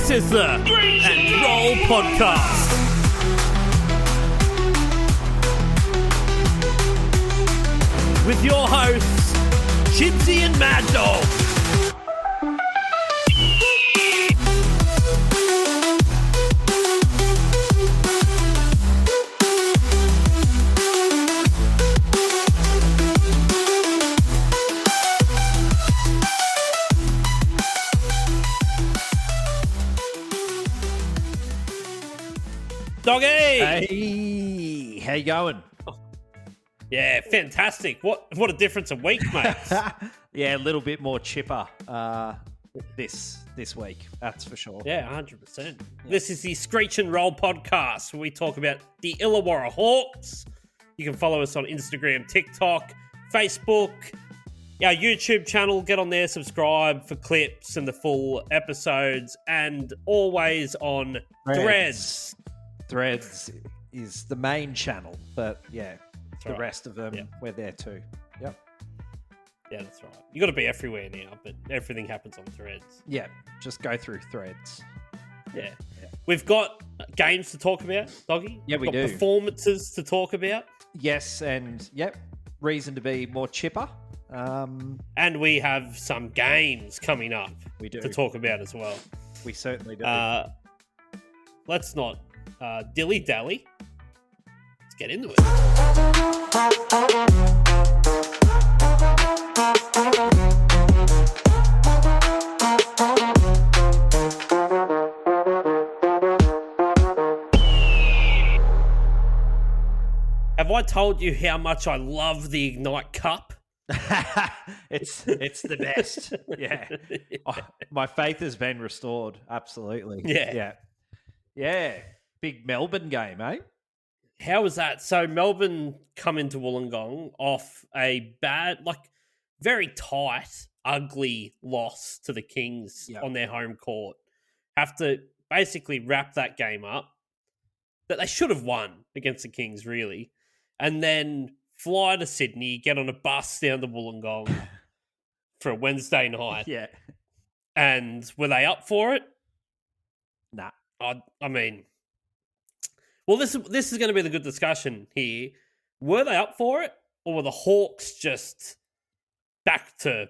This is the Screech and Roll Podcast. With your hosts, Chibbs and Mad Dog. Doggy! Hey, how you going? Yeah, fantastic. What a difference a week, mate. Yeah, a little bit more chipper this week, that's for sure. Yeah, 100%. Yeah. This is the Screech and Roll Podcast, where we talk about the Illawarra Hawks. You can follow us on Instagram, TikTok, Facebook, our YouTube channel. Get on there, subscribe for clips and the full episodes, and always on Threads. Threads is the main channel, but yeah, that's the right. rest of them, we're there too. Yep. Yeah, that's right. You got to be everywhere now, but everything happens on Threads. Yeah, just go through Threads. Yeah. We've got games to talk about, Doggy. Yeah, We've we got do. Performances to talk about. Yes, and reason to be more chipper. And we have some games coming up We do. to talk about as well. We certainly do. Let's not dilly-dally. Let's get into it. Have I told you how much I love the Ignite Cup? It's the best. Yeah. Oh, my faith has been restored. Absolutely. Yeah. Big Melbourne game, eh? How was that? So Melbourne come into Wollongong off a bad, very tight, ugly loss to the Kings on their home court. Have to basically wrap that game up. That they should have won against the Kings, really. And then fly to Sydney, get on a bus down to Wollongong for a Wednesday night. Yeah. And were they up for it? Nah. I mean, well, this is going to be the good discussion here. Were they up for it, or were the Hawks just back to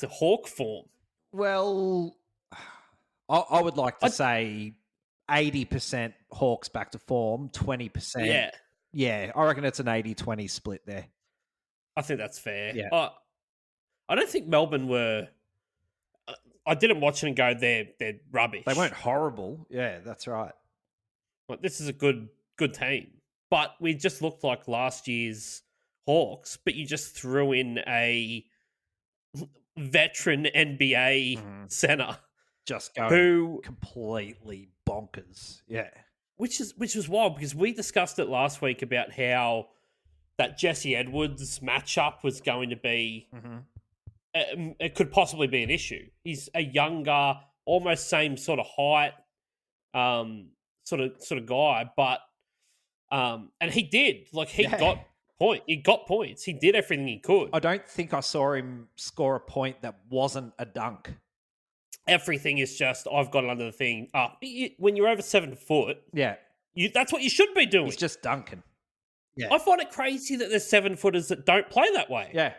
Hawk form? Well, I would like to say 80% Hawks back to form, 20%. Yeah. Yeah, I reckon it's an 80-20 split there. I think that's fair. Yeah. I don't think Melbourne were... I didn't watch it and go, they're rubbish. They weren't horrible. Yeah, that's right. Like, this is a good team. But we just looked like last year's Hawks, but you just threw in a veteran NBA center. Just going who completely bonkers. Yeah. Which was wild, because we discussed it last week about how that Jesse Edwards matchup was going to be... it could possibly be an issue. He's a younger, almost same sort of height, sort of guy, but and he did. Got points. He did everything he could. I don't think I saw him score a point that wasn't a dunk. Everything is just, I've got it under the thing. When you're over 7 foot, that's what you should be doing. He's just dunking. Yeah. I find it crazy that there's 7-footers that don't play that way. Yeah.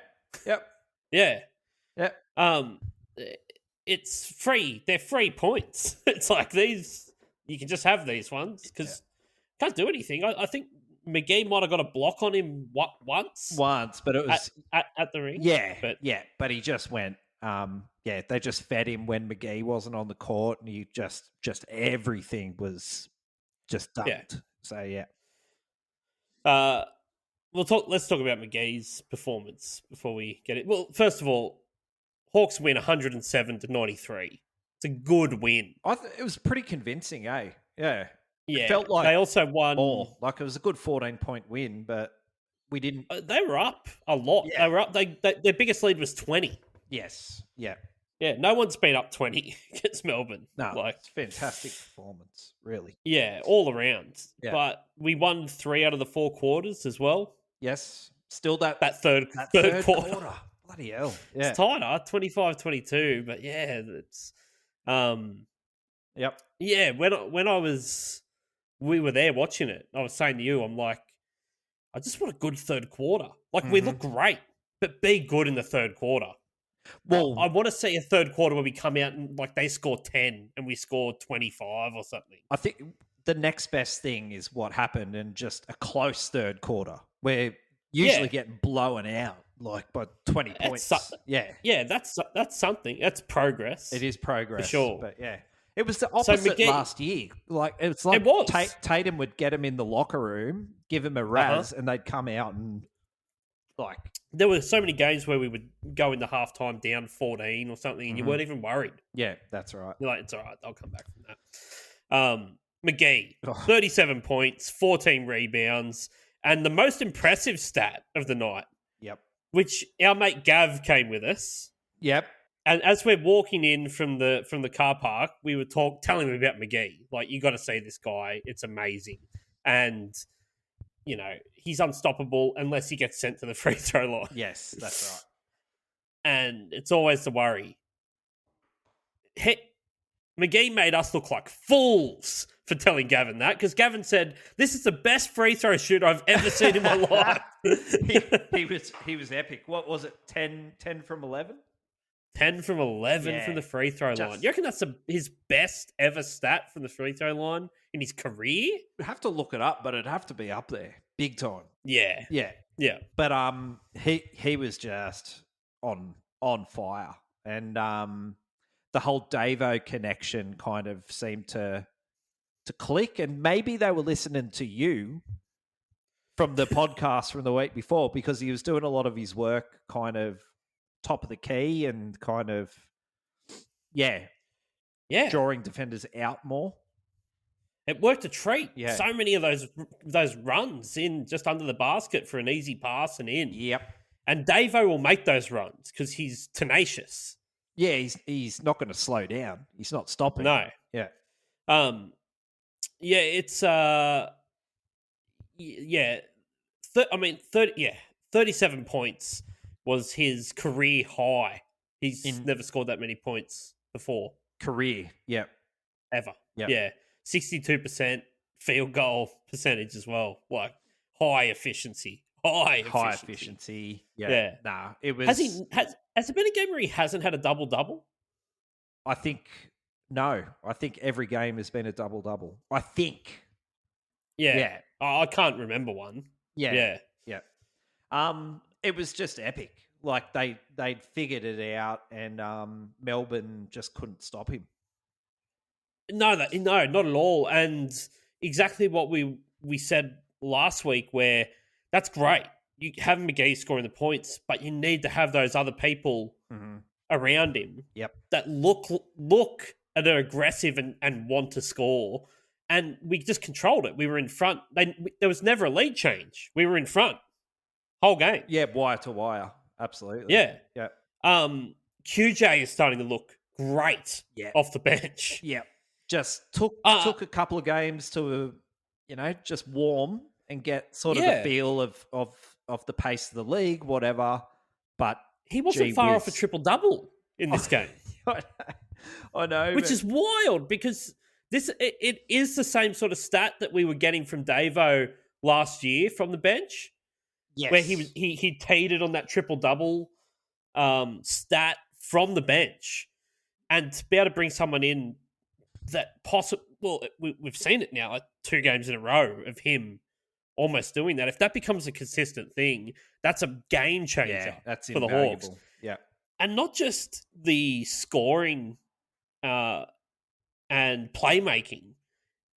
Yep. Yeah. Yep. It's free. They're free points. It's like these, you can just have these ones because can't do anything. I think McGee might have got a block on him once, but it was at the ring. Yeah. But but he just went. They just fed him when McGee wasn't on the court, and he just everything was just dunked. Yeah. So yeah. Let's talk about McGee's performance before we get it. Well, first of all, Hawks win 107-93. It's a good win. It was pretty convincing, eh? Yeah. Yeah. It felt like they also won more. Like it was a good 14-point win, but we didn't. They were up a lot. Yeah. They were up. Their biggest lead was 20. Yes. Yeah. Yeah. No one's been up 20 against Melbourne. No, it's fantastic performance, really. Yeah, all around. Yeah. But we won 3 out of the 4 quarters as well. Yes. Still that third quarter. Bloody hell. Yeah. It's tighter, 25-22, but yeah, it's Yep. Yeah, we were there watching it. I was saying to you, I'm like, I just want a good third quarter. Like, we look great, but be good in the third quarter. Well, I want to see a third quarter where we come out and like they score 10 and we score 25 or something. I think the next best thing is what happened in just a close third quarter where usually getting blown out like by 20 points. Yeah, that's something. That's progress. It is progress. For sure. But yeah. It was the opposite last year. Like it's like Tatum would get him in the locker room, give him a razz, and they'd come out and like there were so many games where we would go into halftime down 14 or something, and you weren't even worried. Yeah, that's right. You're like, it's all right. I'll come back from that. McGee, 37 points, 14 rebounds, and the most impressive stat of the night. Yep. Which our mate Gav came with us. Yep. And as we're walking in from the car park, we were telling him about McGee. Like, you got to see this guy. It's amazing. And, you know, he's unstoppable unless he gets sent to the free throw line. Yes, that's right. And it's always the worry. McGee made us look like fools for telling Gavin that, because Gavin said, this is the best free throw shooter I've ever seen in my life. he was epic. What was it, 10 from 11? 10 from 11 from the free throw line. You reckon that's his best ever stat from the free throw line in his career? You'd have to look it up, but it'd have to be up there. Big time. Yeah. But he was just on fire. And the whole Davo connection kind of seemed to click. And maybe they were listening to you from the podcast from the week before, because he was doing a lot of his work kind of top of the key and kind of, drawing defenders out more. It worked a treat. Yeah. So many of those runs in just under the basket for an easy pass and in. Yep. And Davo will make those runs because he's tenacious. Yeah, he's not going to slow down. He's not stopping. No. Yeah. It's 37 points was his career high. He's never scored that many points before. Career, yep. Ever. Yep. Yeah. 62% field goal percentage as well. Like, high efficiency. High efficiency. Yeah. Nah, it was... Has there been a game where he hasn't had a double-double? I think... No. I think every game has been a double-double. I think. Yeah. I can't remember one. Yeah. It was just epic. Like, they'd figured it out, and Melbourne just couldn't stop him. No, not at all. And exactly what we said last week, where that's great. You have McGee scoring the points, but you need to have those other people around him that look at are aggressive and want to score. And we just controlled it. We were in front. There was never a lead change. We were in front whole game. Yeah, wire to wire. Absolutely. Yeah. Yeah. QJ is starting to look great off the bench. Yeah. Just took a couple of games to, just warm and get sort of the feel of the pace of the league, whatever. But he wasn't far off a triple-double in this game. I know. Which is wild, because it is the same sort of stat that we were getting from Davo last year from the bench. Yes. Where he teed it on that triple-double stat from the bench. And to be able to bring someone in that we've seen it now, like 2 games in a row of him almost doing that. If that becomes a consistent thing, that's a game changer for the Hawks. Yeah. And not just the scoring and playmaking.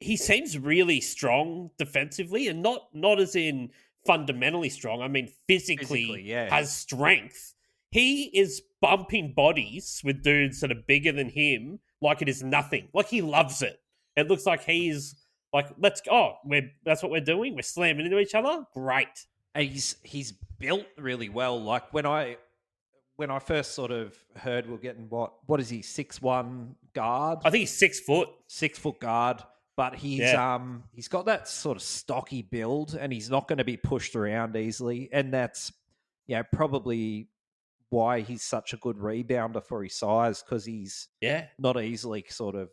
He seems really strong defensively, and not as in fundamentally strong. I mean, physically has strength. He is bumping bodies with dudes that are bigger than him like it is nothing. Like, he loves it. It looks like he's like, that's what we're doing. We're slamming into each other. Great. And he's built really well. Like, when I first sort of heard we're getting what is he, 6'1" guard? I think he's 6 foot. 6 foot guard. But he's got that sort of stocky build, and he's not going to be pushed around easily. And that's probably why he's such a good rebounder for his size, because he's not easily sort of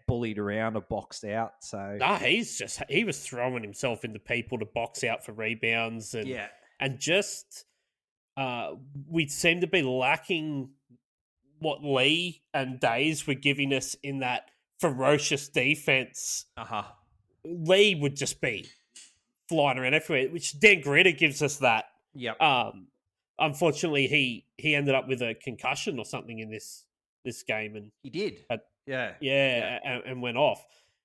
bullied around or boxed out. So he was throwing himself into people to box out for rebounds and just we seem to be lacking what Lee and Days were giving us in that ferocious defense. Lee would just be flying around everywhere, which Dan Gritter gives us that. Yep. Unfortunately, he ended up with a concussion or something in this game, and he did. And went off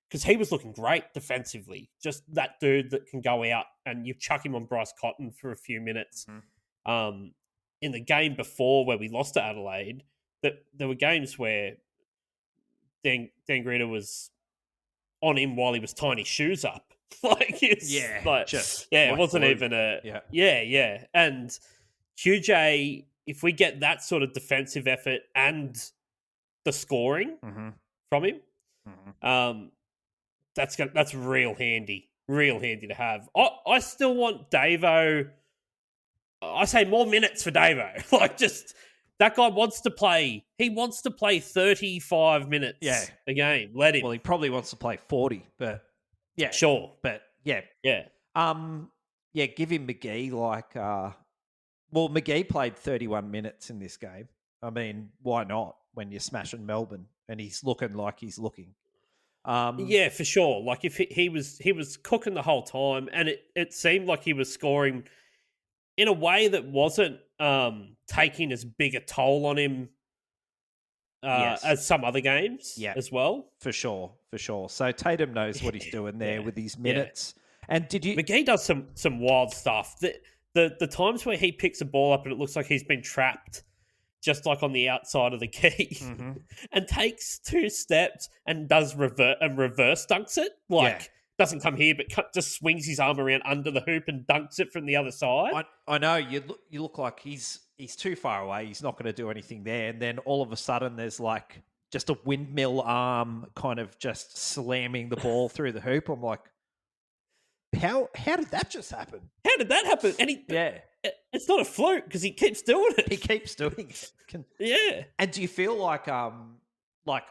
because he was looking great defensively. Just that dude that can go out and you chuck him on Bryce Cotton for a few minutes. In the game before where we lost to Adelaide, that there were games where Dan Gritter was on him while he was tying his shoes up. It wasn't even a And QJ, if we get that sort of defensive effort and the scoring from him, that's real handy to have. I still want Davo. I say more minutes for Davo. Just that guy wants to play. He wants to play 35 minutes a game. Let him. Well, he probably wants to play 40, but sure. But give him McGee. McGee played 31 minutes in this game. I mean, why not when you're smashing Melbourne and he's looking like he's looking? For sure. If he was cooking the whole time, and it seemed like he was scoring in a way that wasn't taking as big a toll on him as some other games as well. For sure. So Tatum knows what he's doing there with his minutes. And McGee does some wild stuff. The times where he picks a ball up and it looks like he's been trapped just like on the outside of the key and takes 2 steps and does reverse dunks it. Doesn't come here, but just swings his arm around under the hoop and dunks it from the other side. I know you look like he's too far away. He's not going to do anything there. And then all of a sudden, there's just a windmill arm, kind of just slamming the ball through the hoop. I'm like, how did that just happen? How did that happen? And it's not a fluke because he keeps doing it. He keeps doing it. Yeah. And do you feel like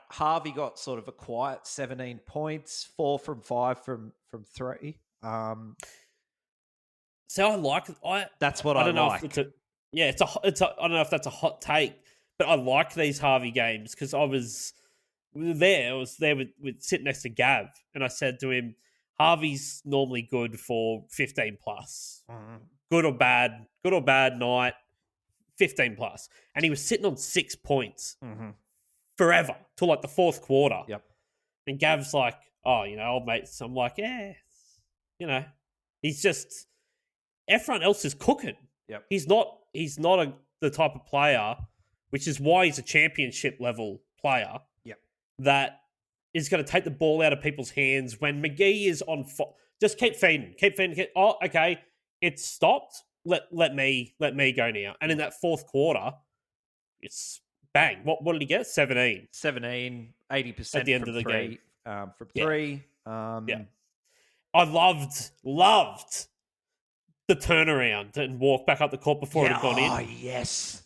Harvey got sort of a quiet 17 points, 4 from 5 from 3? So that's what I don't know like. If it's a I don't know if that's a hot take, but I like these Harvey games because I was there with sitting next to Gav, and I said to him, Harvey's normally good for 15 plus. Good or bad night, 15 plus. And he was sitting on 6 points forever till the fourth quarter. Yep. And Gav's like, old mates. I'm like, he's just, everyone else is cooking. Yep. He's not the type of player, which is why he's a championship level player. Yep. That is going to take the ball out of people's hands when McGee is on. Just keep feeding. Oh, okay, it's stopped. Let me go now. And in that fourth quarter, it's bang. What did he get? 17, 80% at the end of the game from 3. I loved the turnaround and walk back up the court before it had gone in. Oh yes,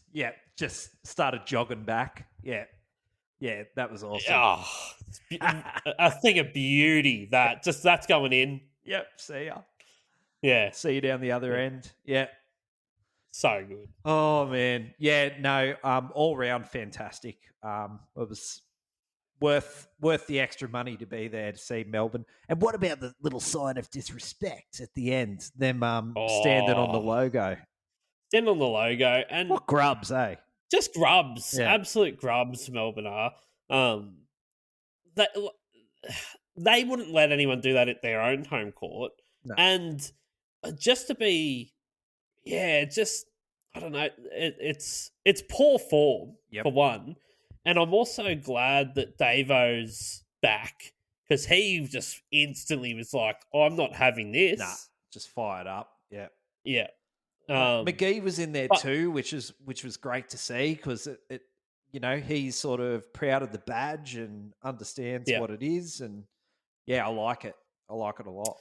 just started jogging back. Yeah, that was awesome. A thing of beauty. That's going in. Yep, see ya. Yeah. See you down the other end. Yeah. So good. Oh, man. Yeah, no, all round fantastic. It was worth the extra money to be there to see Melbourne. And what about the little sign of disrespect at the end? Them standing on the logo. Standing on the logo. And what grubs, eh? Just grubs. Yeah. Absolute grubs, Melbourne are. They wouldn't let anyone do that at their own home court. No. And just to be, I don't know, it's poor form, for one. And I'm also glad that Davo's back because he just instantly was like, I'm not having this. Nah, just fired up. Yeah. Yeah. McGee was in there too, which was great to see because it he's sort of proud of the badge and understands what it is. And I like it. I like it a lot.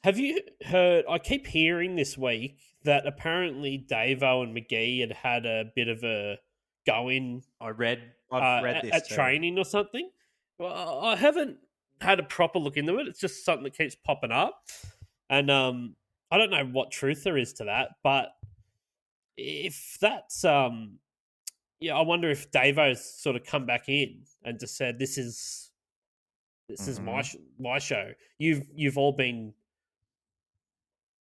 Have you heard? I keep hearing this week that apparently Davo and McGee had a bit of a go-in. I've read this at training or something, Well, I haven't had a proper look into it. It's just something that keeps popping up, and I don't know what truth there is to that. But if that's yeah, I wonder if Davo's sort of come back in and just said, "This is my show. You've all been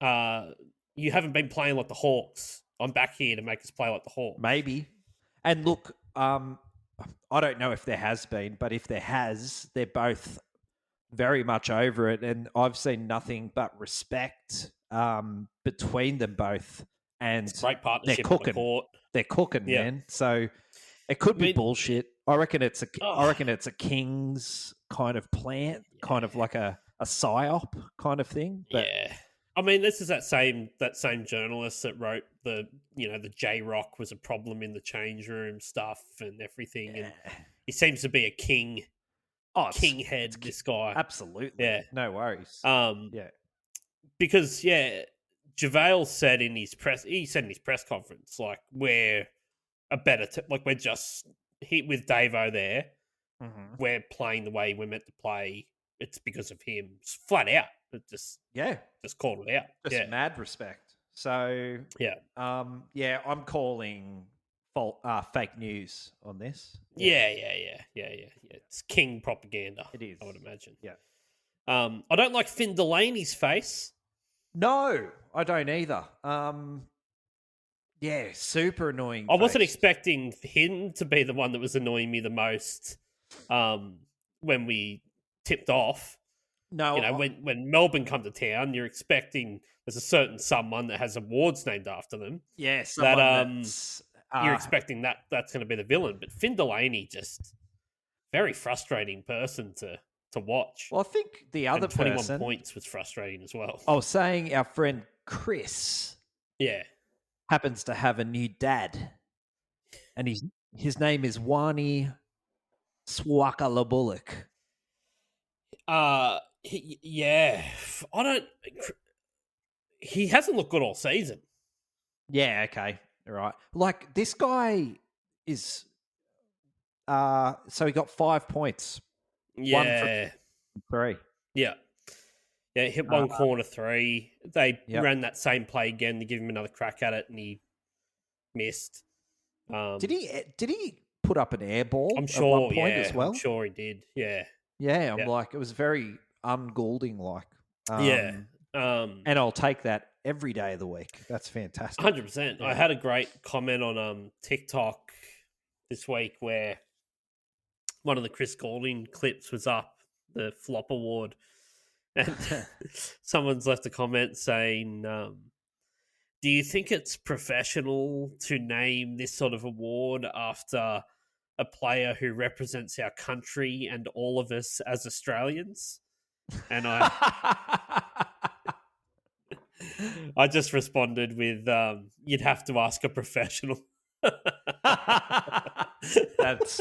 you haven't been playing like the Hawks. I'm back here to make us play like the Hawks." Maybe. And look, I don't know if there has been, but if there has, they're both very much over it. And I've seen nothing but respect between them both. And it's great partnership they're cooking. on the court. They're cooking, man. So it could be bullshit. I reckon it's a King's kind of plant, kind of like a psyop kind of thing. But yeah. I mean, this is that same journalist that wrote the J-Rock was a problem in the change room stuff and everything. Yeah. And he seems to be a king. King head, this guy. Absolutely. Yeah. No worries. Because, JaVale said in his press conference, like, we're a better, we're just hit with Davo there. Mm-hmm. We're playing the way we're meant to play. It's because of him. It's flat out. It just called it out. Just mad respect. So, I'm calling fake news on this. Yeah. It's king propaganda. It is. I would imagine. Yeah. I don't like Finn Delaney's face. No, I don't either. Super annoying. I wasn't expecting him to be the one that was annoying me the most when we tipped off. No. When Melbourne come to town, you're expecting there's a certain someone that has awards named after them. Yeah, you're expecting that's going to be the villain. But Finn Delaney, just very frustrating person to watch. Well, I think the other 21 points was frustrating as well. I was saying our friend Chris happens to have a new dad. And his name is Wani Swakalabullock. He hasn't looked good all season. Yeah, okay. All right. Like, this guy is... so he got 5 points. Yeah. 1 from 3. Yeah. Yeah, hit one corner 3. They ran that same play again to give him another crack at it, and he missed. Did he put up an air ball I'm sure, at one point as well? I'm sure he did, yeah. Yeah, I'm like, it was very un-Goulding-like. And I'll take that every day of the week. That's fantastic. 100%. Yeah. I had a great comment on TikTok this week where one of the Chris Goulding clips was up, the Flop Award, and someone's left a comment saying, do you think it's professional to name this sort of award after a player who represents our country and all of us as Australians? And I just responded with, you'd have to ask a professional. That's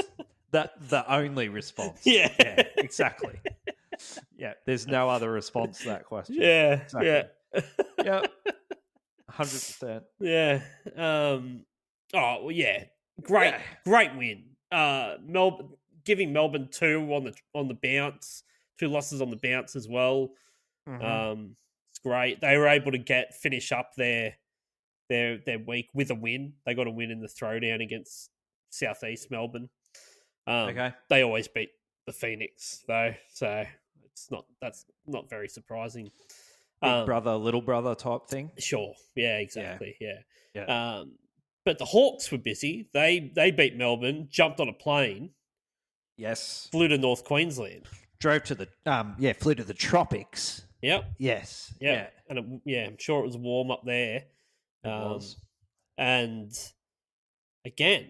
the only response. Yeah, exactly. Yeah, there's no other response to that question. Yeah, exactly. Yeah. 100%. Yeah. Great win. Melbourne giving Melbourne 2 on the bounce, 2 losses on the bounce as well. Mm-hmm. It's great. They were able to finish up their week with a win. They got a win in the throwdown against Southeast Melbourne. They always beat the Phoenix though, so that's not very surprising. Big brother, little brother type thing. Sure. Yeah, exactly. Yeah. But the Hawks were busy. They beat Melbourne, jumped on a plane. Yes. Flew to North Queensland. Drove to flew to the tropics. Yep. Yes. Yeah. And I'm sure it was warm up there. It was. And again,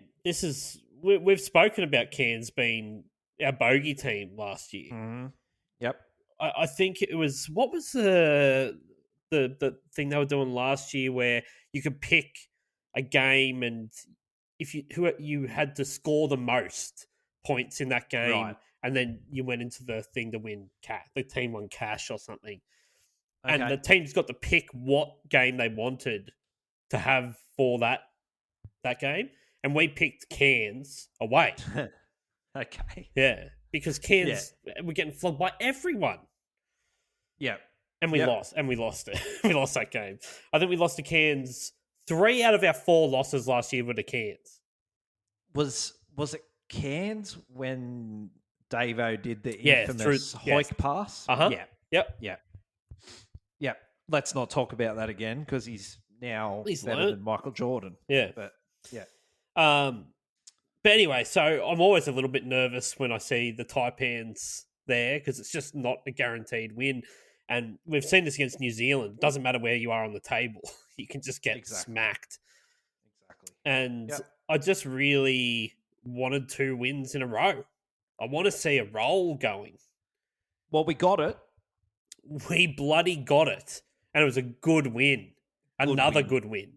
we've spoken about Cairns being our bogey team last year. Mm-hmm. Yep. I think it was, what was the thing they were doing last year where you could pick a game and if you had to score the most points in that game, right, and then you went into the thing to win the team won cash or something. Okay. And the teams got to pick what game they wanted to have for that game. And we picked Cairns away. Okay. Yeah. because Cairns were getting flogged by everyone. Yeah. And we lost. And we lost it. We lost that game. I think we lost to Cairns. 3 out of our 4 losses last year were to Cairns. Was it Cairns when Davo did the infamous Hoik pass? Uh-huh. Yeah. Yep. Let's not talk about that again because he's better than Michael Jordan. Yeah. But yeah. But anyway, so I'm always a little bit nervous when I see the Taipans there because it's just not a guaranteed win. And we've seen this against New Zealand. It doesn't matter where you are on the table. You can just get smacked. Exactly. And I just really wanted 2 wins in a row. I want to see a roll going. Well, we got it. We bloody got it. And it was a good win. Another good win.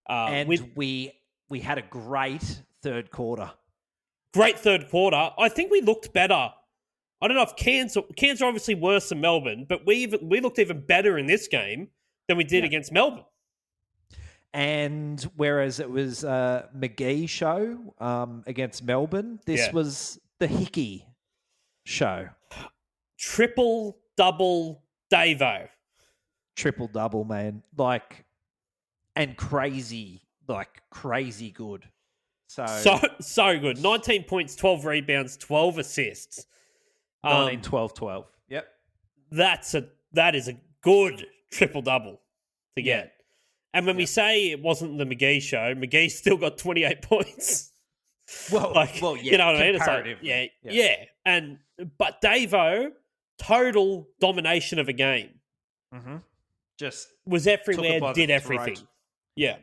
And we had a great third quarter. Great third quarter. I think we looked better. I don't know if Cairns are obviously worse than Melbourne, but we looked even better in this game than we did against Melbourne. And whereas it was McGee show against Melbourne, this was the Hickey show. Triple-double Davo. Triple-double, man. And crazy good. So good. 19 points, 12 rebounds, 12 assists. 19, 12, 12. Yep. That is a good triple-double to get. And when we say it wasn't the McGee show, McGee still got 28 points. Well, you know what I mean? It's but Davo, total domination of a game. Mm-hmm. Just was everywhere, did everything. Yeah.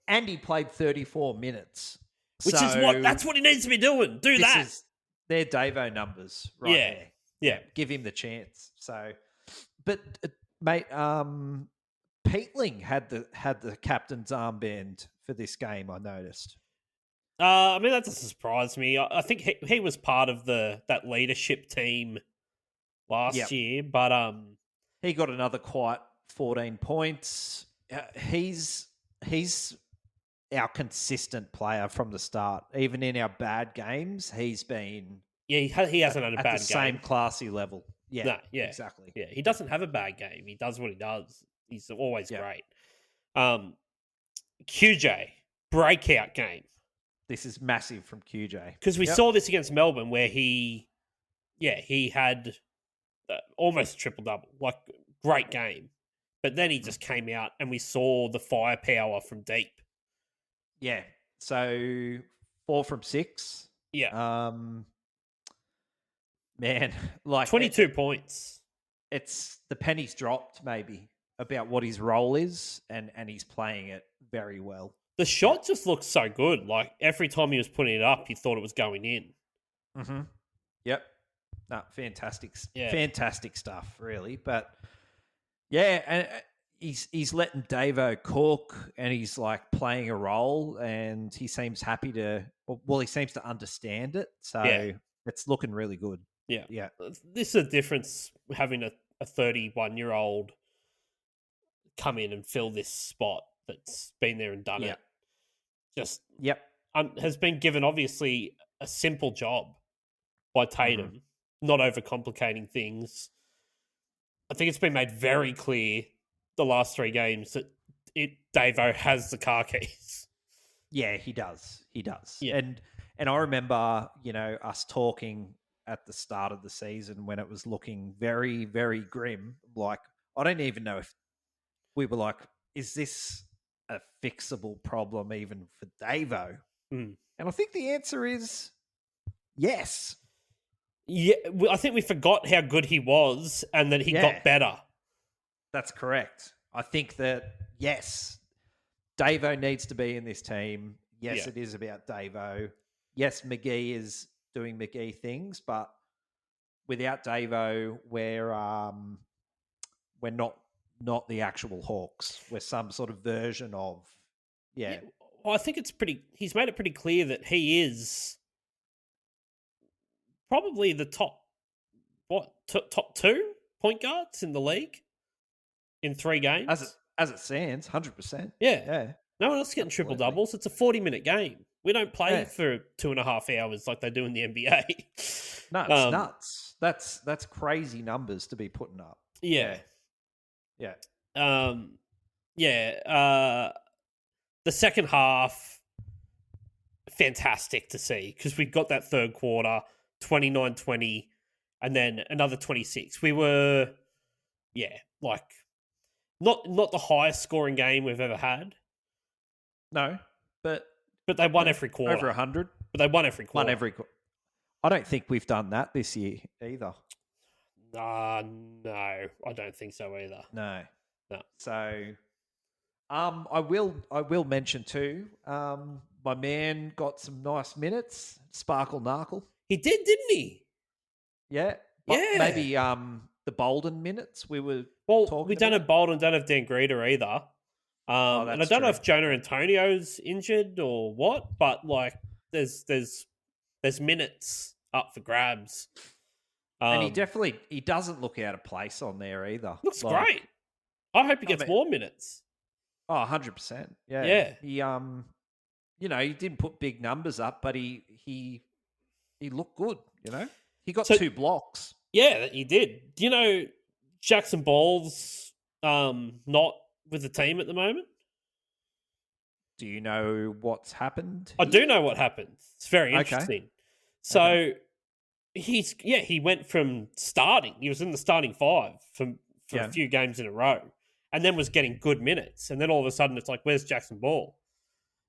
And he played 34 minutes. That's what he needs to be doing. They're Davo numbers right there. Yeah. Give him the chance. So, but mate, Peatling had the captain's armband for this game, I noticed. I mean, that doesn't surprise me. I think he was part of that leadership team last year, but he got another quiet 14 points. He's our consistent player from the start. Even in our bad games, he's been he hasn't had a bad game. At the same classy level. Yeah, exactly. Yeah, he doesn't have a bad game. He does what he does. He's always great. QJ, breakout game. This is massive from QJ. Because we saw this against Melbourne where he had almost a triple-double. Great game. But then he just came out and we saw the firepower from deep. Yeah. So 4 from 6. Yeah. Man, 22 points. It's the penny's dropped maybe about what his role is and he's playing it very well. The shot just looks so good. Every time he was putting it up, you thought it was going in. Mm-hmm. Yep. No, fantastic. Yeah. Fantastic stuff, really. But yeah, and he's letting Davo cook and he's playing a role and he seems happy he seems to understand it. So it's looking really good. Yeah. Yeah. This is a difference having a 31-year-old come in and fill this spot that's been there and done it. Has been given, obviously, a simple job by Tatum, not overcomplicating things. I think it's been made very clear the last 3 games that Davo has the car keys. Yeah, he does. He does. Yeah. And I remember, us talking at the start of the season when it was looking very, very grim. I don't even know if we were is this a fixable problem even for Davo? Mm. And I think the answer is yes. Yeah, I think we forgot how good he was and that he got better. That's correct. I think that, yes, Davo needs to be in this team. Yes, it is about Davo. Yes, McGee is doing McGee things, but without Davo, we're not the actual Hawks. We're some sort of version of, Well, I think he's made it pretty clear that he is probably the top 2 point guards in the league in 3 games. As it stands, 100%. Yeah. No one else getting triple doubles. It's a 40-minute game. We don't play for 2.5 hours like they do in the NBA. No, it's nuts. That's crazy numbers to be putting up. Yeah. The second half, fantastic to see because we got that third quarter, 29-20, and then another 26. We were, not the highest scoring game we've ever had. No, but they won every quarter. Over 100. But they won every quarter. I don't think we've done that this year either. No, I don't think so either. No. So, I will mention too. My man got some nice minutes. Sparkle Narkle. He did, didn't he? Yeah. Maybe the Bolden minutes we were. Well, we don't have Bolden, don't have Dan Greeter either. And I don't know if Jonah Antonio's injured or what, but there's minutes up for grabs. And he doesn't look out of place on there either. Looks great. I hope he gets more minutes. Oh, 100%. Yeah. He he didn't put big numbers up, but he looked good, He got 2 blocks. Yeah, he did. Do you know Jackson Ball's not with the team at the moment? Do you know what's happened? I do know what happened. It's very interesting. Okay. So he went from starting. He was in the starting 5 for a few games in a row, and then was getting good minutes. And then all of a sudden, it's like, where's Jackson Ball?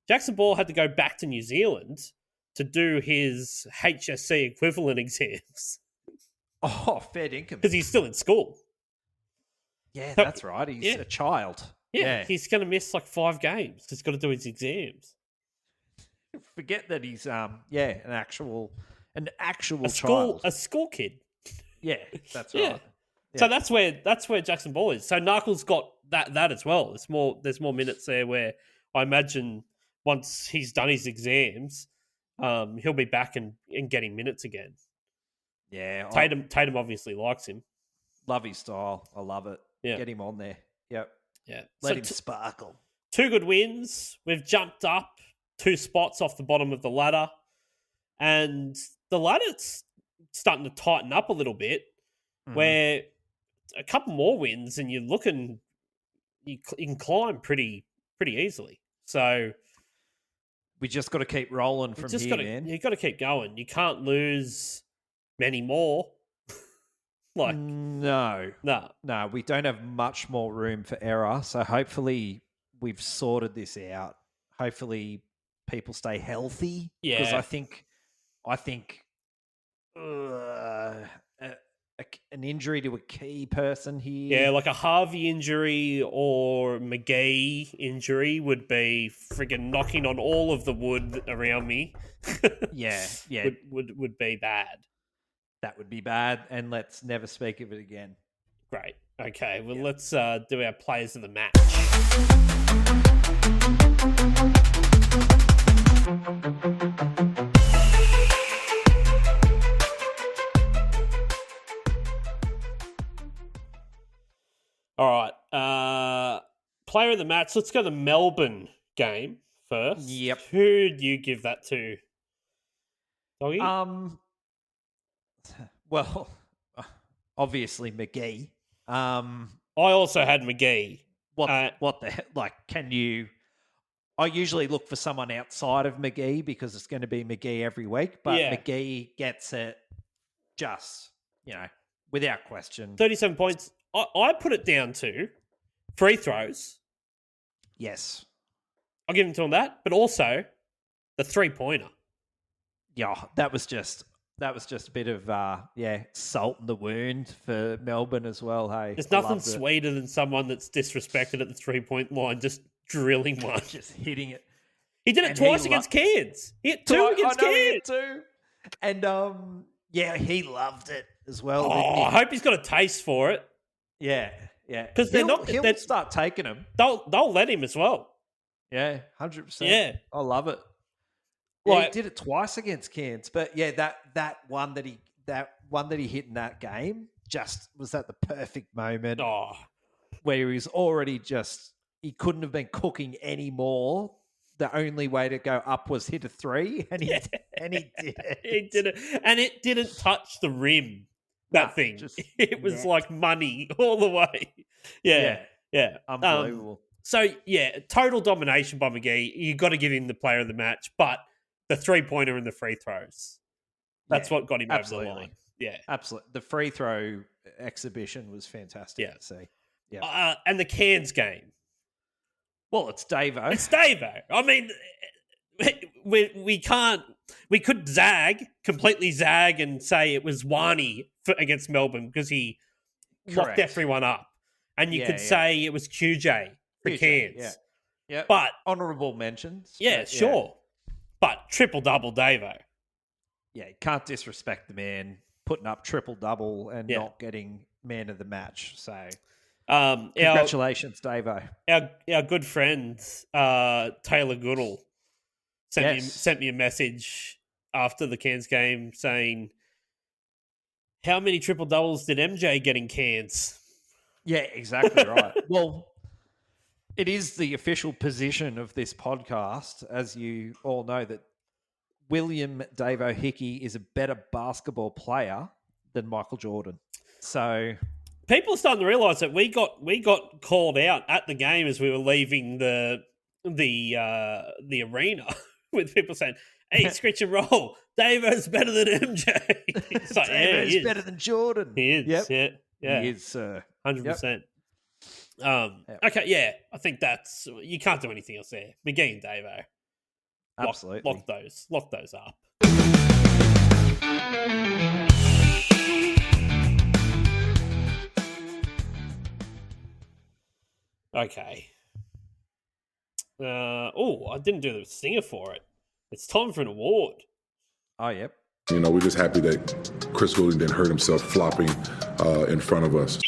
Jackson Ball had to go back to New Zealand to do his HSC equivalent exams. Oh, fair dinkum. Because he's still in school. Yeah, that's right. He's a child. Yeah, he's going to miss 5 games. He's got to do his exams. Forget that he's an actual child. A school kid. Yeah, that's right. Yeah. So that's where Jackson Ball is. So Narkle's got that as well. There's more minutes there where I imagine once he's done his exams, he'll be back and getting minutes again. Yeah. Tatum obviously likes him. Love his style. I love it. Yeah. Get him on there. Yep. Yeah. Let him sparkle. 2 good wins. We've jumped up 2 spots off the bottom of the ladder. And the ladder's starting to tighten up a little bit, where a couple more wins and you can climb pretty easily. So we just got to keep rolling from here, man. You got to keep going. You can't lose many more. No, we don't have much more room for error. So hopefully we've sorted this out. Hopefully people stay healthy. Yeah, because I think an injury to a key person here. Yeah, like a Harvey injury or McGee injury would be friggin' knocking on all of the wood around me. Yeah. Would be bad. That would be bad, and let's never speak of it again. Great. Okay, well, let's do our players of the match. All right. Player of the match. Let's go to the Melbourne game first. Yep. Who do you give that to? Doggy? Well, obviously McGee. I also had McGee. What the heck? I usually look for someone outside of McGee because it's going to be McGee every week, but McGee gets it just, without question. 37 points. I put it down to free throws. Yes. I'll give him to him that, but also the 3-pointer. Yeah, that was just a bit of salt in the wound for Melbourne as well. Hey, there's nothing sweeter than someone that's disrespected at the 3-point line, just drilling one, just hitting it. He did it twice against Cairns. He hit 2 against Cairns. He hit 2, and he loved it as well. I hope he's got a taste for it. Yeah. Because he'll start taking them. They'll let him as well. Yeah, 100%. Yeah, I love it. Yeah, he did it twice against Cairns, but that one that he hit in that game just was at the perfect moment where he was already he couldn't have been cooking any more the only way to go up was hit a three, and he did it. He did it, and it didn't touch the rim. That thing, it was like money all the way. Yeah. Unbelievable. So total domination by McGee. You got to give him the player of the match, but the 3-pointer and the free throws. That's what got him over the line. Yeah, absolutely. The free throw exhibition was fantastic to see. Yeah, and the Cairns game. Well, it's Davo. It's Davo. I mean, we could completely zag and say it was Wani against Melbourne because he locked everyone up. And you could say it was QJ for Cairns. Yeah. But honourable mentions. Yeah, sure. But triple-double Davo. Yeah, you can't disrespect the man putting up triple-double and not getting man of the match. So congratulations, Davo. Our good friend, Taylor Goodall, sent me a message after the Cairns game saying, how many triple-doubles did MJ get in Cairns? Yeah, exactly right. Well, it is the official position of this podcast, as you all know, that William Davo Hickey is a better basketball player than Michael Jordan. So people are starting to realise that we got called out at the game as we were leaving the arena with people saying, "Hey, Screech and roll, Davo's better than MJ." It's like, Davo's better than Jordan. He is. Yep. Yeah. He is. 100%. Okay, I think that's... You can't do anything else there. McGee and Davo. Absolutely. Lock those up. Okay. I didn't do the stinger for it. It's time for an award. Oh, yep. We're just happy that Chris Goulding didn't hurt himself flopping in front of us.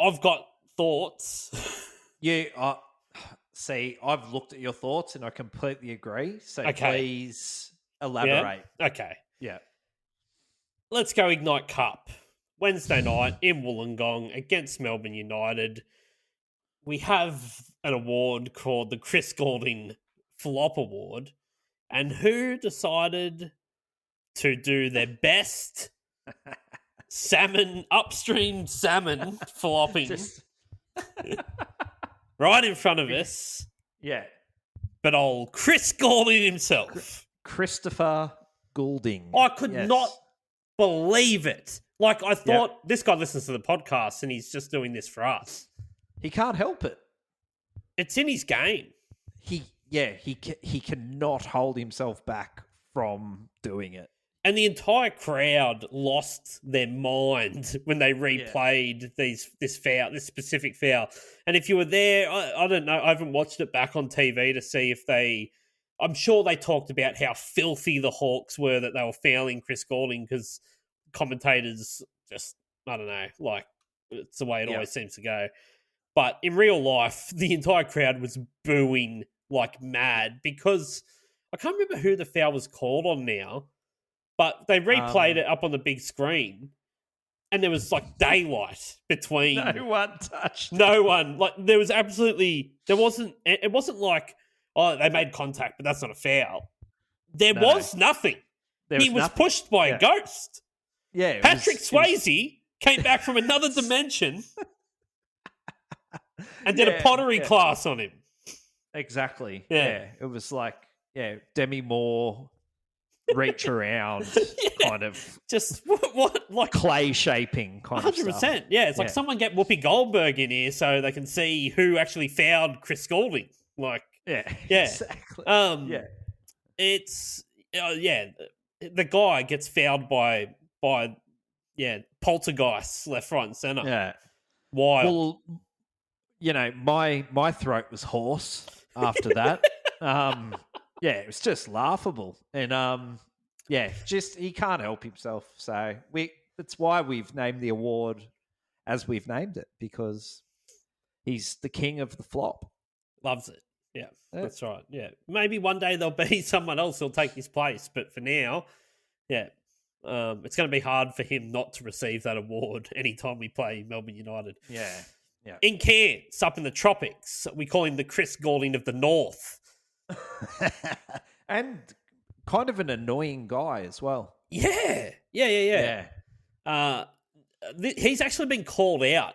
I've got thoughts. See, I've looked at your thoughts and I completely agree. So please elaborate. Yeah? Okay. Yeah. Let's go Ignite Cup. Wednesday night in Wollongong against Melbourne United. We have an award called the Chris Goulding Flop Award. And who decided to do their best upstream salmon flopping right in front of us? Yeah. But old Chris Goulding himself. Christopher Goulding. I could not believe it. Like, I thought this guy listens to the podcast and he's just doing this for us. He can't help it. It's in his game. He cannot hold himself back from doing it. And the entire crowd lost their mind when they replayed this specific foul. And if you were there, I don't know, I haven't watched it back on TV to see if I'm sure they talked about how filthy the Hawks were that they were fouling Chris Goulding because commentators just, I don't know, like it's the way it always seems to go. But in real life, the entire crowd was booing like mad because I can't remember who the foul was called on now, but they replayed it up on the big screen and there was like daylight between. No one touched. No one. Like it wasn't like, oh, they made contact, but that's not a foul. There was nothing. He was pushed by a ghost. Yeah. Patrick Swayze came back from another dimension and did a pottery class on him. Exactly. Yeah. It was like, Demi Moore reach around kind of just what like clay shaping kind 100%, of 100%. Yeah. It's like someone get Whoopi Goldberg in here so they can see who actually fouled Chris Goulding. Like, exactly. It's the guy gets fouled by poltergeists left, right, and center. Yeah, wild. Well, my throat was hoarse after that. It was just laughable, and just he can't help himself. So that's why we've named the award as we've named it, because he's the king of the flop. Loves it. Yeah, that's right. Yeah, maybe one day there'll be someone else who'll take his place, but for now, it's going to be hard for him not to receive that award anytime we play Melbourne United. Yeah. in Cairns, up in the tropics. We call him the Chris Goulding of the North. And kind of an annoying guy as well. Yeah. He's actually been called out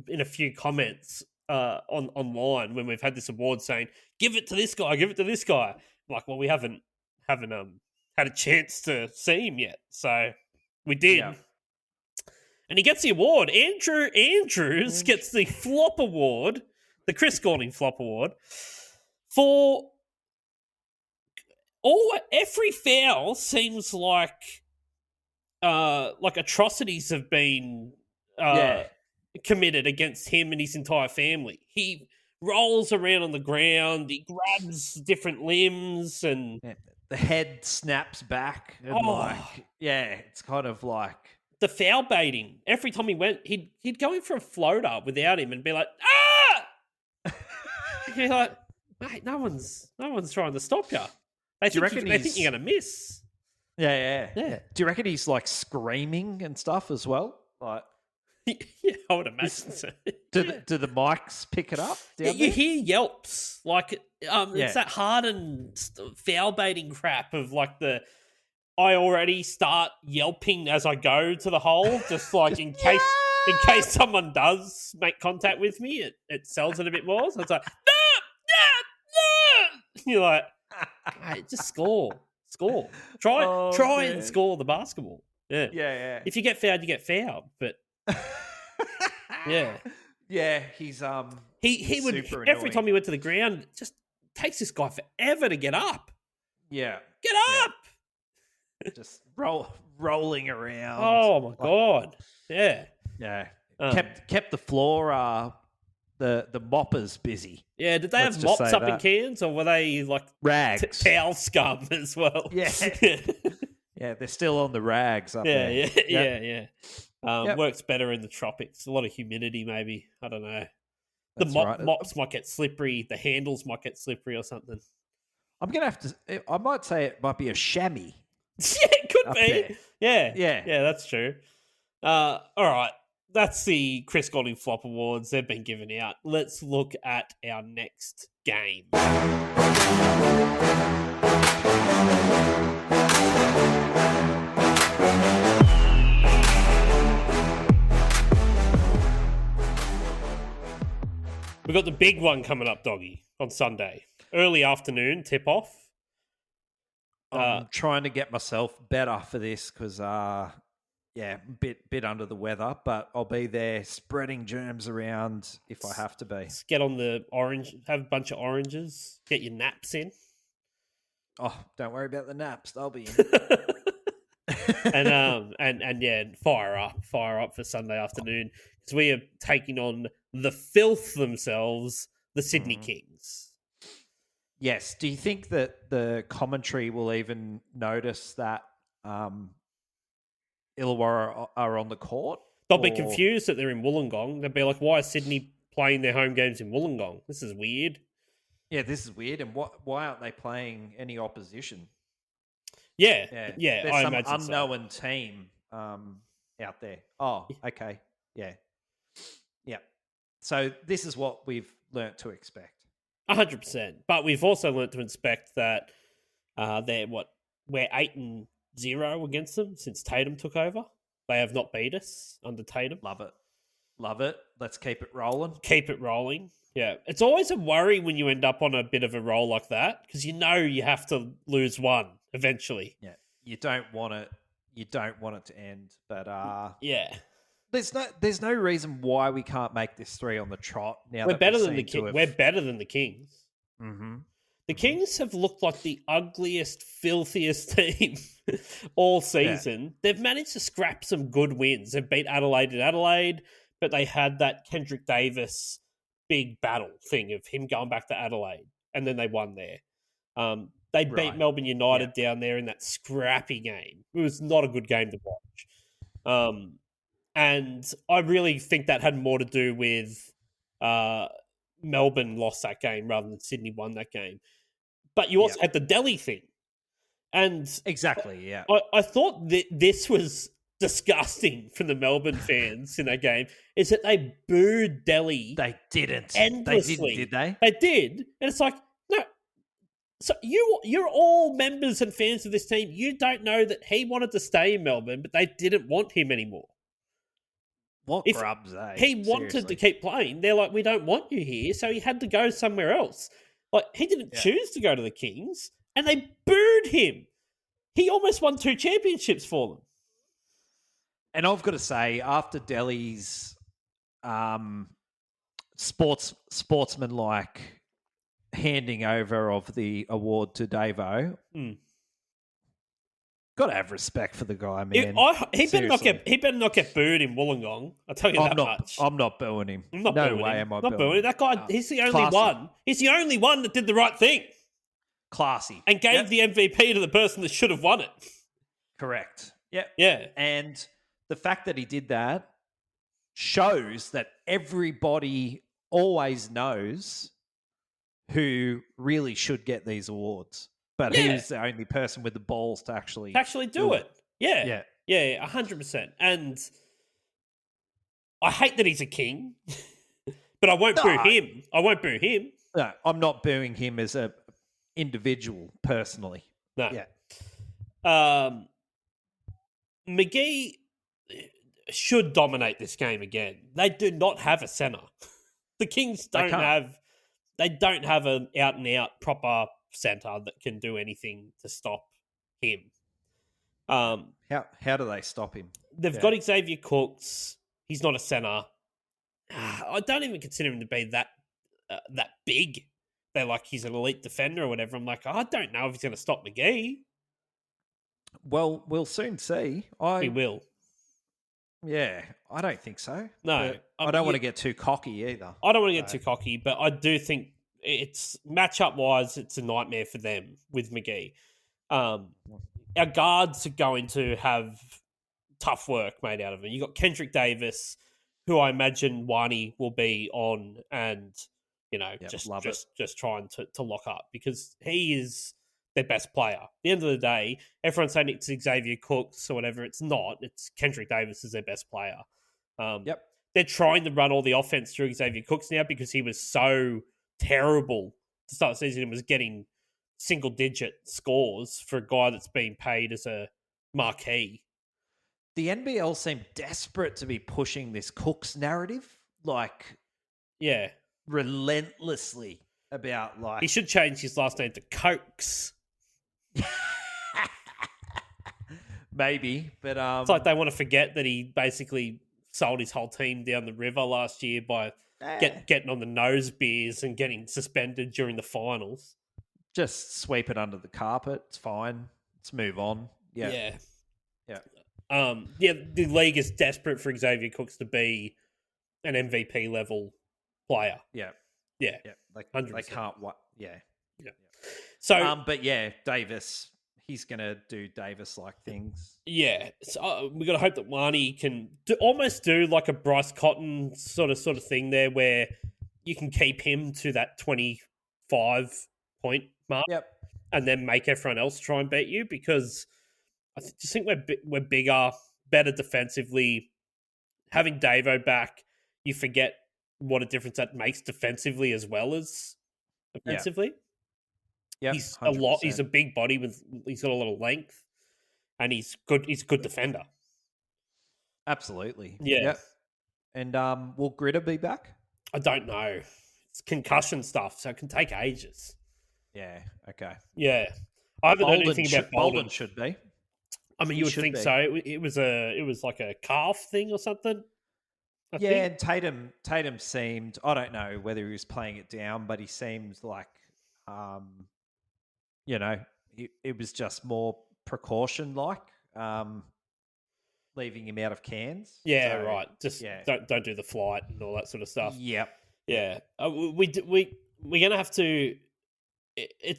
in a few comments online when we've had this award saying, give it to this guy, give it to this guy. I'm like, well, we haven't had a chance to see him yet. So we did. Yeah. And he gets the award. Andrews gets the Flop Award, the Chris Goulding Flop Award, for every foul seems like atrocities have been committed against him and his entire family. He rolls around on the ground, he grabs different limbs, and the head snaps back. And it's kind of like the foul baiting. Every time he went, he'd go in for a floater without him and be like, ah! You're like, mate, no one's trying to stop you. They think you're going to miss. Yeah. Do you reckon he's like screaming and stuff as well? Like, yeah, I would imagine so. Do the mics pick it up? You hear yelps. Like, it's that hardened foul baiting crap of like I already start yelping as I go to the hole, just like in case someone does make contact with me, it sells it a bit more. So it's like, no. You're like, hey, just score. Try and score the basketball. Yeah. If you get fouled, you get fouled. But he's he would super every annoying. time he went to the ground, it just takes this guy forever to get up. Yeah, get up. Just rolling around. Oh my god! Yeah. Kept the floor. The moppers busy. Yeah, did they have mops up in Cairns, or were they like rags, towel scum as well? Yeah, yeah, they're still on the rags up there. Yeah. Works better in the tropics. A lot of humidity, maybe. I don't know. The mops might get slippery. The handles might get slippery or something. I'm gonna have to. I might say it might be a chamois. Yeah, it could be. There. Yeah, that's true. All right. That's the Chris Goulding Flop Awards. They've been given out. Let's look at our next game. We've got the big one coming up, Doggy, on Sunday. Early afternoon, tip-off. I'm trying to get myself better for this because... bit under the weather, but I'll be there spreading germs around if I have to be. Just get on the orange, have a bunch of oranges, get your naps in. Oh, don't worry about the naps; they'll be in. in. and fire up for Sunday afternoon because we are taking on the filth themselves, the Sydney Kings. Yes. Do you think that the commentary will even notice that? Illawarra are on the court? They'll be confused that they're in Wollongong. They'll be like, why is Sydney playing their home games in Wollongong? This is weird. Yeah, this is weird. And why aren't they playing any opposition? Yeah. There's I some imagine unknown team out there. Oh, okay. Yeah. So this is what we've learnt to expect. 100%. But we've also learnt to expect that we're 8-0 against them since Tatum took over. They have not beat us under Tatum. Love it. Let's keep it rolling. Keep it rolling. Yeah. It's always a worry when you end up on a bit of a roll like that because you have to lose one eventually. Yeah. You don't want it to end, but yeah. There's no reason why we can't make this 3 on the trot now. We're better than the Kings. We're better than the Kings. Mm-hmm. The Kings have looked like the ugliest, filthiest team all season. Yeah. They've managed to scrap some good wins. They've beat Adelaide in Adelaide, but they had that Kendrick Davis big battle thing of him going back to Adelaide, and then they won there. They beat Melbourne United down there in that scrappy game. It was not a good game to watch. And I really think that had more to do with Melbourne lost that game rather than Sydney won that game. But you also had the Delhi thing. And exactly, yeah. I thought that this was, disgusting from the Melbourne fans in that game is that they booed Delhi. They didn't. Endlessly. They didn't, did they? They did. And it's like, no. So you're all members and fans of this team. You don't know that he wanted to stay in Melbourne, but they didn't want him anymore. What grubs, eh? He wanted to keep playing. They're like, we don't want you here, so he had to go somewhere else. Like, he didn't choose to go to the Kings, and they booed him. He almost won 2 championships for them. And I've got to say, after Delhi's sportsman-like handing over of the award to Davo, got to have respect for the guy, man. He better not get booed in Wollongong. I'll tell you much. I'm not booing him. I'm not booing him. Am I not booing him. That guy, he's the only classy. one. He's the only one that did the right thing. Classy. And gave the MVP to the person that should have won it. Correct. Yep. Yeah. And the fact that he did that shows that everybody always knows who really should get these awards. But he's the only person with the balls to actually do it. Yeah. Yeah, 100%. And I hate that he's a king, but I won't boo him. I won't boo him. No, I'm not booing him as a individual personally. No. Yeah. McGee should dominate this game again. They do not have a centre. The Kings don't have an out and out proper centre that can do anything to stop him. How do they stop him? They've got Xavier Cooks. He's not a centre. I don't even consider him to be that big. They're like, he's an elite defender or whatever. I'm like, I don't know if he's going to stop McGee. Well, we'll soon see. He will. Yeah, I don't think so. No. I don't want to get too cocky either. I don't want to get too cocky, but I do think it's matchup-wise, it's a nightmare for them with McGee. Our guards are going to have tough work made out of them. You've got Kendrick Davis, who I imagine Wani will be on and, just trying to lock up because he is their best player. At the end of the day, everyone's saying it's Xavier Cooks or whatever. It's not. It's Kendrick Davis is their best player. They're trying to run all the offense through Xavier Cooks now because he was so terrible to start the season and was getting single-digit scores for a guy that's being paid as a marquee. The NBL seem desperate to be pushing this Cooks narrative, relentlessly about he should change his last name to Cokes. Maybe, but it's like they want to forget that he basically sold his whole team down the river last year by getting on the nose beers and getting suspended during the finals. Just sweep it under the carpet. It's fine. Let's move on. Yeah. The league is desperate for Xavier Cooks to be an MVP level player. Yeah. They can't. Yeah. So, but Davis. He's going to do Davis-like things. Yeah. So we've got to hope that Wani can almost do like a Bryce Cotton sort of thing there where you can keep him to that 25-point mark and then make everyone else try and beat you because I just think we're bigger, better defensively. Having Davo back, you forget what a difference that makes defensively as well as offensively. Yeah, he's 100%. He's a big body he's got a lot of length, and he's good. He's a good defender. Absolutely. Yeah. Yep. And will Gritter be back? I don't know. It's concussion stuff, so it can take ages. Yeah. Okay. Yeah. I haven't heard anything about Bolden. Should be. I mean, you would think so. It was like a calf thing or something. I think. And Tatum seemed. I don't know whether he was playing it down, but he seemed like. It was just more precaution-like, leaving him out of Cairns. Yeah, so, right. Just don't do the flight and all that sort of stuff. Yep. Yeah. We're gonna have to.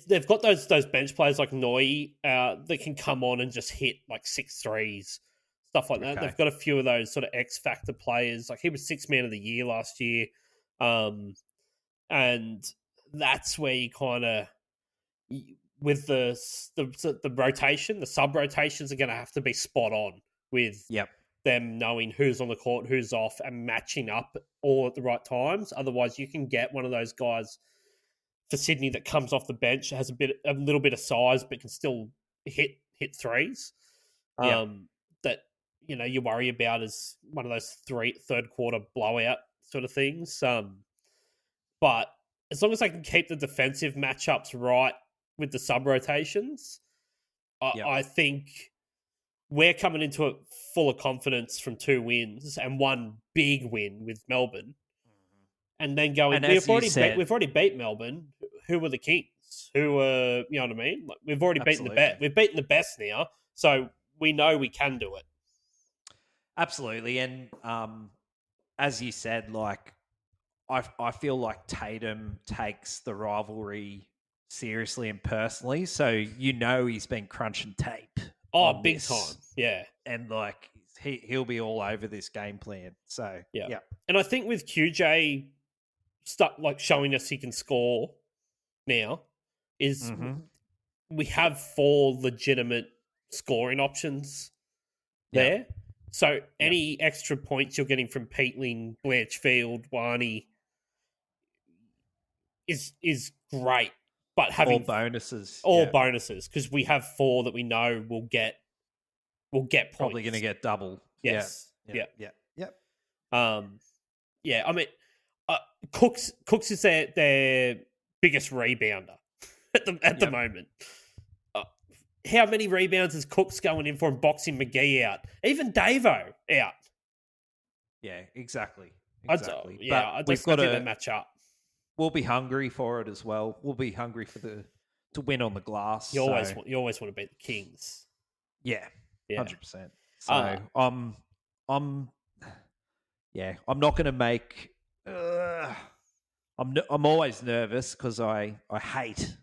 They've got those bench players like Noi that can come on and just hit like 6 threes, stuff like that. They've got a few of those sort of X factor players. Like he was 6th man of the year last year, and that's where you kind of. With the rotation, the sub rotations are going to have to be spot on with them knowing who's on the court, who's off, and matching up all at the right times. Otherwise, you can get one of those guys for Sydney that comes off the bench, has a little bit of size, but can still hit threes. That you worry about as one of those third quarter blowout sort of things. But as long as they can keep the defensive matchups right with the sub rotations, I think we're coming into it full of confidence from 2 wins and 1 big win with Melbourne, and then going. We've already beat Melbourne, who were the Kings, who were you know what I mean. Like, we've already beaten the best. We've beaten the best now, so we know we can do it. Absolutely, and as you said, like I feel like Tatum takes the rivalry seriously and personally, so he's been crunching tape. Oh, big time, yeah, and like he'll be all over this game plan. So yeah. And I think with QJ showing us he can score now is we have 4 legitimate scoring options there. So any extra points you're getting from Peatling, Blanchfield, Wani is great. But having bonuses, bonuses, because we have 4 that we know will get points. Probably going to get double. Yes. Yeah. I mean, Cooks is their biggest rebounder at the moment. How many rebounds is Cooks going in for and boxing McGee out? Even Davo out. Yeah, exactly. I just think they match up. We'll be hungry for it as well. We'll be hungry to win on the glass. You always want to beat the Kings. Yeah, 100%. So I'm not going to make. I'm always nervous because I hate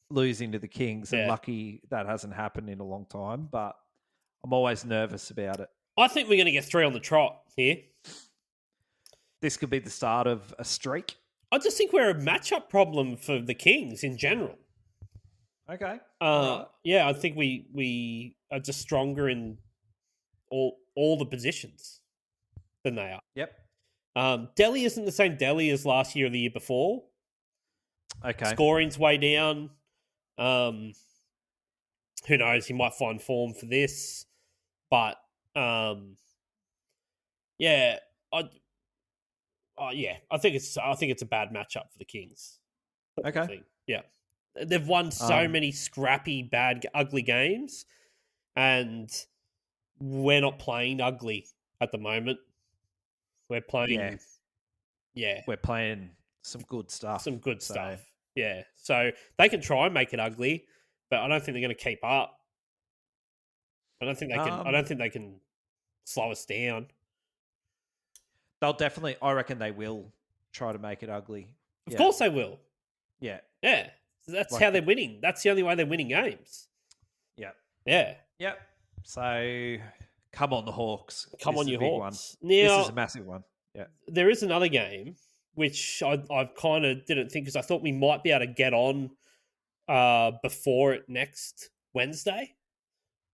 losing to the Kings, and lucky that hasn't happened in a long time. But I'm always nervous about it. I think we're going to get 3 on the trot here. This could be the start of a streak. I just think we're a matchup problem for the Kings in general. Okay. Yeah, I think we are just stronger in all the positions than they are. Yep. Delhi isn't the same Delhi as last year or the year before. Okay. Scoring's way down. Who knows? He might find form for this, but I think it's a bad matchup for the Kings. Okay. Yeah. They've won so many scrappy, bad, ugly games, and we're not playing ugly at the moment. We're playing we're playing some good stuff. Yeah. So they can try and make it ugly, but I don't think they're going to keep up. I don't think they can slow us down. They'll definitely. I reckon they will try to make it ugly. Of course they will. Yeah. Yeah. That's how they're winning. That's the only way they're winning games. Yeah. Yeah. Yep. So come on, the Hawks. Come on, you Hawks. Now, this is a massive one. Yeah. There is another game which I kind of didn't think, because I thought we might be able to get on before it next Wednesday.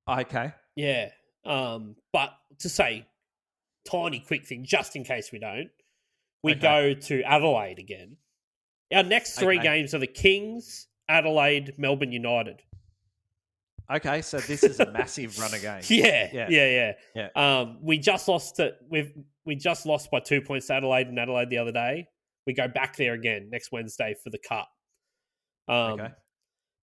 Okay. Yeah. But to say, tiny quick thing, just in case we don't, we go to Adelaide again. Our next 3 games are the Kings, Adelaide, Melbourne United. Okay, so this is a massive run of games. Yeah. We just lost we just lost by 2 points to Adelaide and Adelaide the other day. We go back there again next Wednesday for the Cup.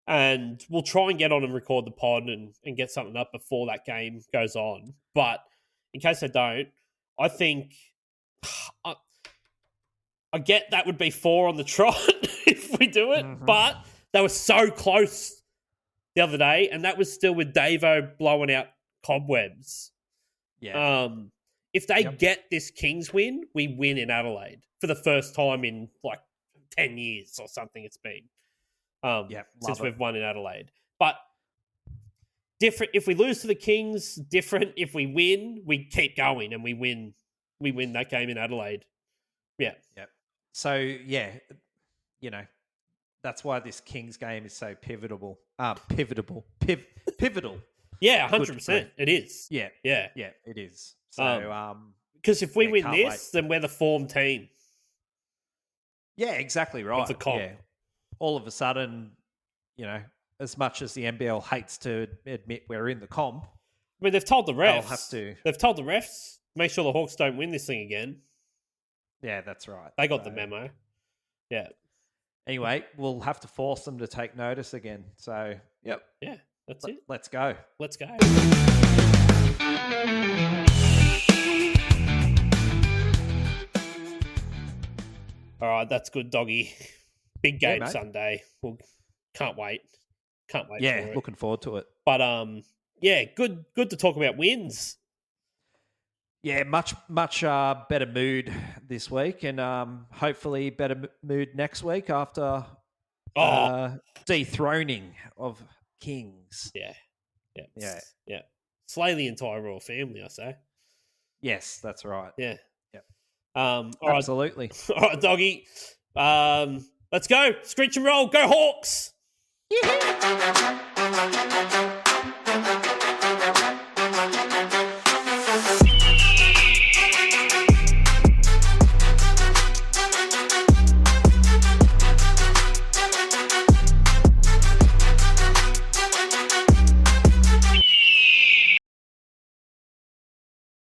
And we'll try and get on and record the pod and get something up before that game goes on. But in case I don't, I think I get that would be 4 on the trot if we do it, but they were so close the other day, and that was still with Davo blowing out cobwebs. Yeah. If they get this Kings win, we win in Adelaide for the first time in like 10 years or something it's been. Since we've won in Adelaide. But different if we lose to the Kings, different if we win, we keep going and we win that game in Adelaide. Yeah. Yep. So that's why this Kings game is so pivotal. Pivotal. Yeah, 100%. It is. Yeah, Yeah, it is. So, because if we win can't this, then we're the form team. Yeah, exactly right. Of the comp. Yeah. All of a sudden, as much as the NBL hates to admit we're in the comp, I mean, they've told the refs. Have to. They've told the refs, make sure the Hawks don't win this thing again. Yeah, that's right. They got the memo. Yeah. Anyway, we'll have to force them to take notice again. So, yep. Yeah, that's it. Let's go. Let's go. All right, that's good, doggy. Big game Sunday. Well, can't wait. Can't wait. Yeah, for it. Looking forward to it. But yeah, good to talk about wins. Yeah, much better mood this week, and hopefully better mood next week after dethroning of Kings. Yeah. Slay the entire royal family, I say. Yes, that's right. Yeah. Absolutely. All right, doggy. Let's go. Screech and roll. Go Hawks. Yeah.